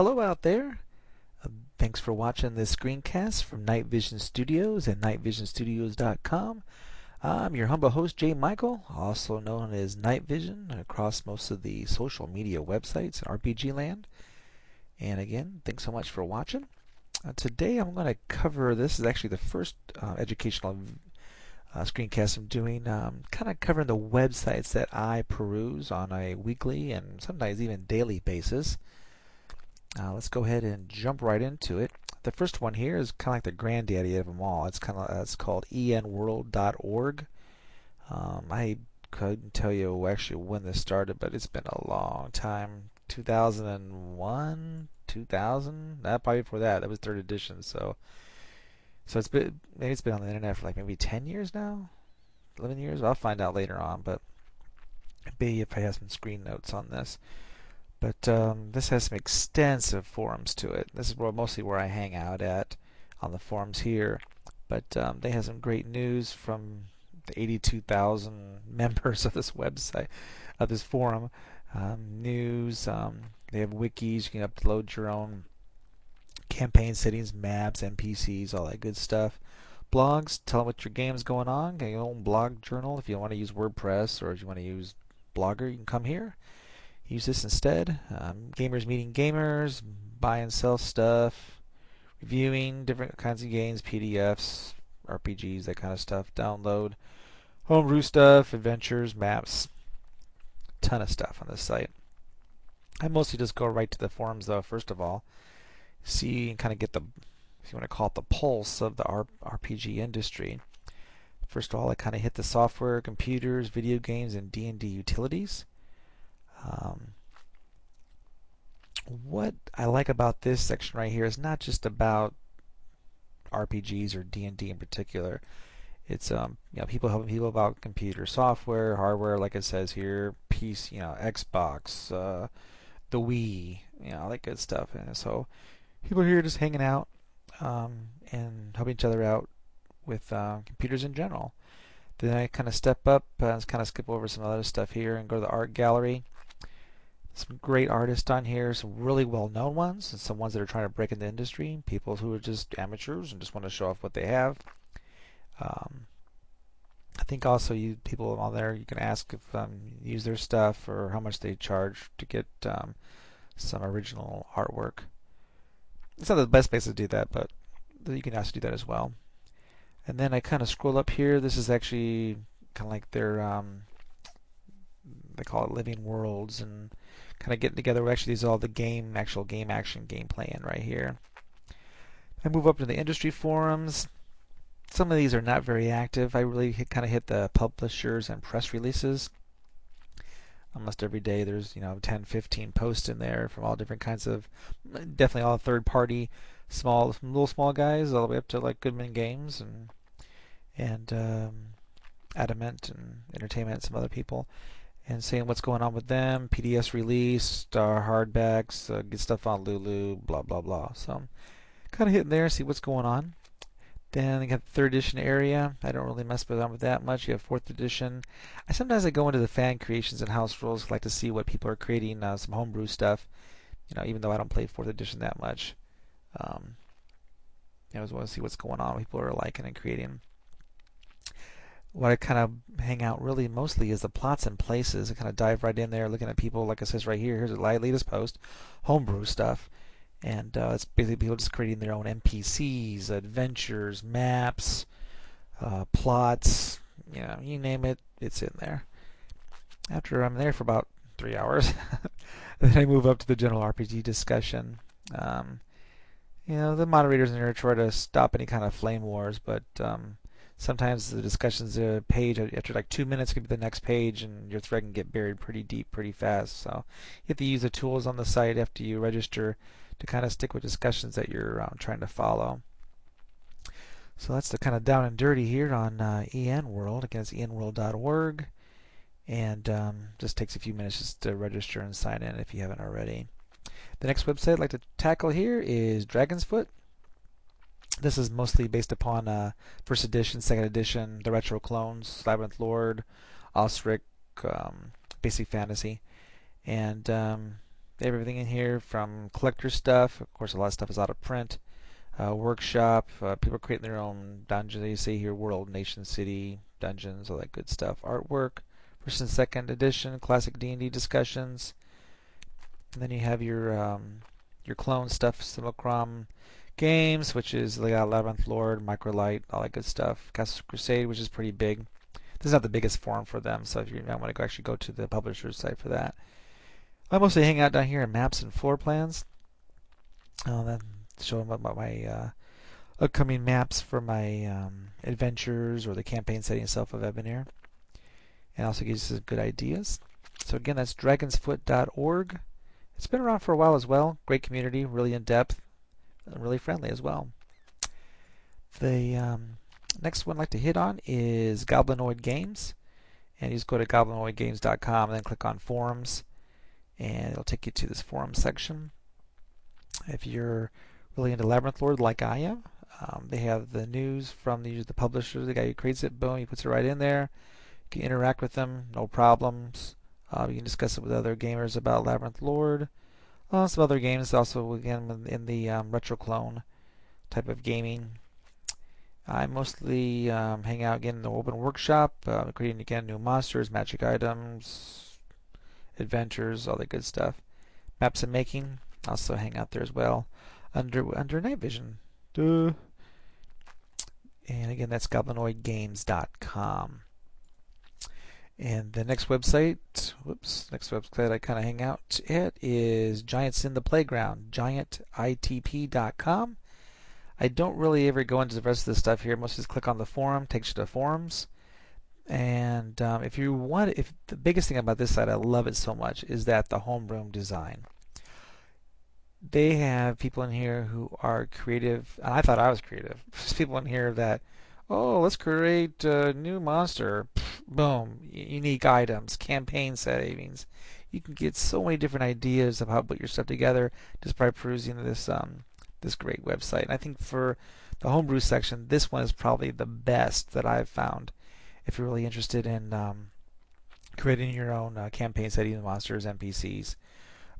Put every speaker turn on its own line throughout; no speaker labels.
Hello out there. Thanks for watching this screencast from Night Vision Studios at nightvisionstudios.com. I'm your humble host, Jay Michael, also known as Night Vision, across most of the social media websites in RPG land. And again, thanks so much for watching. Today I'm going to cover, this is actually the first educational screencast I'm doing, kind of covering the websites that I peruse on a weekly and sometimes even daily basis. Let's go ahead and jump right into it. The first one here is kind of like the granddaddy of them all. It's called enworld.org. I couldn't tell you actually when this started, but it's been a long time. 2001, 2000. Probably before that. That was third edition. So maybe it's been on the internet for like maybe 10 years now, 11 years. I'll find out later on, but maybe if I have some screen notes on this. But this has some extensive forums to it. This is mostly where I hang out at on the forums here. But they have some great news from the 82,000 members of this website, of this forum. News. They have wikis. You can upload your own campaign settings, maps, NPCs, all that good stuff. Blogs. Tell them what your game's going on. Get your own blog journal. If you want to use WordPress or if you want to use Blogger, you can come here. Use this instead. Gamers meeting gamers, buy and sell stuff, reviewing different kinds of games, PDFs, RPGs, that kind of stuff. Download, homebrew stuff, adventures, maps, ton of stuff on this site. I mostly just go right to the forums though, first of all. See and kind of get the, if you want to call it the pulse of the RPG industry. First of all, I kind of hit the software, computers, video games, and D&D utilities. What I like about this section right here is not just about RPGs or D&D in particular. It's people helping people about computer software, hardware, like it says here, PC, Xbox, the Wii, all that good stuff. And so people here just hanging out and helping each other out with computers in general. Then I kind of step up, kind of skip over some other stuff here and go to the art gallery. Some great artists on here, some really well-known ones, and some ones that are trying to break in the industry, people who are just amateurs and just want to show off what they have. I think also people on there, you can ask if use their stuff or how much they charge to get some original artwork. It's not the best place to do that, but you can also do that as well. And then I kind of scroll up here. This is actually kind of like their they call it living worlds, and kind of getting together. Actually, these are all the actual game action, game playing right here. I move up to the industry forums. Some of these are not very active. I really kind of hit the publishers and press releases. Almost every day there's 10, 15 posts in there from all different kinds of, definitely all third party, little small guys, all the way up to like Goodman Games and Adamant and Entertainment and some other people. And seeing what's going on with them, PDFs released, hardbacks, get stuff on Lulu, blah blah blah. So kind of hitting there, see what's going on. Then you got the third edition area. I don't really mess around with that much. You have fourth edition. Sometimes I go into the fan creations and house rules. I like to see what people are creating, some homebrew stuff. Even though I don't play fourth edition that much, I always want to see what's going on. What people are liking and creating. What I kind of hang out really mostly is the plots and places. I kind of dive right in there, looking at people, like it says right here. Here's the latest post, homebrew stuff, and it's basically people just creating their own NPCs, adventures, maps, plots. You name it, it's in there. After I'm there for about 3 hours, then I move up to the general RPG discussion. The moderators in there try to stop any kind of flame wars, but sometimes the discussion's a page after like 2 minutes could be the next page, and your thread can get buried pretty deep pretty fast. So you have to use the tools on the site after you register to kind of stick with discussions that you're trying to follow. So that's the kind of down and dirty here on enworld. Again, it's enworld.org, and just takes a few minutes just to register and sign in if you haven't already. The next website I'd like to tackle here is Dragon's Foot. This is mostly based upon first edition, second edition, the retro clones, Labyrinth Lord, Osric, Basic Fantasy, and They have everything in here from collector stuff. Of course, a lot of stuff is out of print. Workshop. People creating their own dungeons. You see here, world, nation, city, dungeons, all that good stuff. Artwork. First and second edition. Classic D&D discussions. And then you have your clone stuff. Simulacrum Games, which is the 11th Lord, Microlight, all that good stuff. Castle Crusade, which is pretty big. This is not the biggest forum for them, so if you might want to actually go to the publisher's site for that. I mostly hang out down here in maps and floor plans. Then show them about my upcoming maps for my adventures or the campaign setting itself of Ebonir. And also gives you some good ideas. So again, that's dragonsfoot.org. It's been around for a while as well. Great community, really in depth, and really friendly as well. The next one I'd like to hit on is Goblinoid Games. And you just go to goblinoidgames.com and then click on forums. And it'll take you to this forum section. If you're really into Labyrinth Lord like I am, they have the news from the publisher, the guy who creates it. Boom, he puts it right in there. You can interact with them, no problems. You can discuss it with other gamers about Labyrinth Lord. Some other games also, again, in the retro clone type of gaming. I mostly hang out again in the open workshop, creating again new monsters, magic items, adventures, all that good stuff. Maps and making, also hang out there as well under Night Vision. Duh. And again, that's goblinoidgames.com. And the next website, I kind of hang out at is Giants in the Playground, giantitp.com. I don't really ever go into the rest of the stuff here. Mostly just click on the forum, takes you to forums. And if the biggest thing about this site, I love it so much, is that the homeroom design. They have people in here who are creative, and I thought I was creative. There's people in here that, let's create a new monster. Boom, unique items, campaign savings. You can get so many different ideas of how to put your stuff together just by perusing this great website. And I think for the homebrew section, this one is probably the best that I've found. If you're really interested in creating your own campaign setting, monsters, NPCs,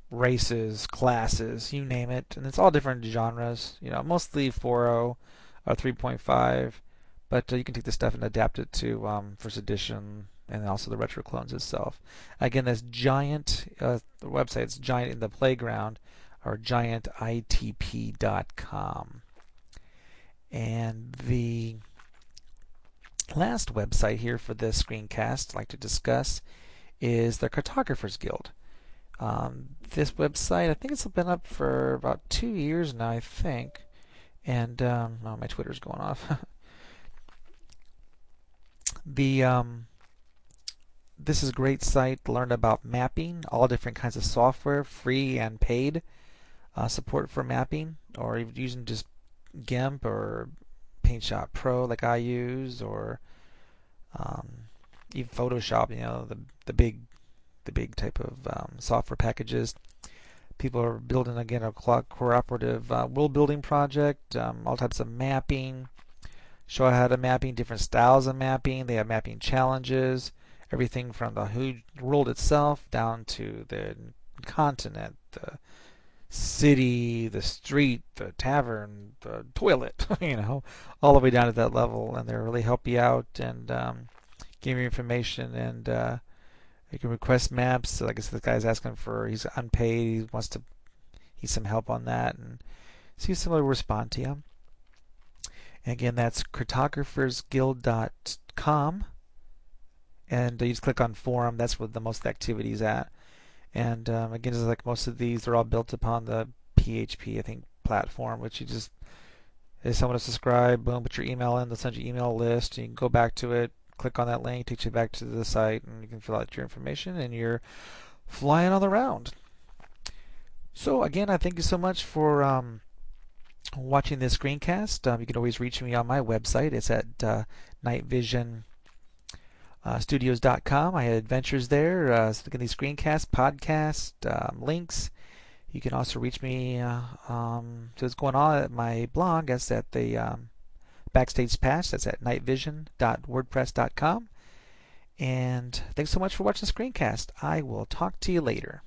races, classes, you name it, and it's all different genres. Mostly 4.0 or 3.5. But you can take this stuff and adapt it to first edition and also the retro clones itself. Again, that's Giant. The website's Giant in the Playground, or giantitp.com. And the last website here for this screencast I'd like to discuss is the Cartographers Guild. This website, I think it's been up for about 2 years now, I think. And my Twitter's going off. This is a great site to learn about mapping, all different kinds of software, free and paid, support for mapping, or even using just GIMP or PaintShop Pro like I use, or even Photoshop. The big type of software packages. People are building again a cooperative world building project, all types of mapping. Show how to mapping, different styles of mapping. They have mapping challenges, everything from the world itself down to the continent, the city, the street, the tavern, the toilet, all the way down to that level. And they really help you out and give you information. And you can request maps. Like I said, this guy's asking he's unpaid, he needs some help on that, and see if somebody will respond to you. And again, that's cartographersguild.com. And you just click on forum. That's where the most activities at. And again, just like most of these, they're all built upon the PHP, I think, platform, which you just, if someone to subscribe, boom, put your email in, they'll send you an email list. You can go back to it, click on that link, takes you back to the site, and you can fill out your information, and you're flying on the round. So again, I thank you so much for watching this screencast. You can always reach me on my website. It's at nightvisionstudios.com. I had adventures there. So look at these screencasts, podcast, links. You can also reach me to what's going on at my blog. That's at the Backstage Patch. That's at nightvision.wordpress.com. And thanks so much for watching the screencast. I will talk to you later.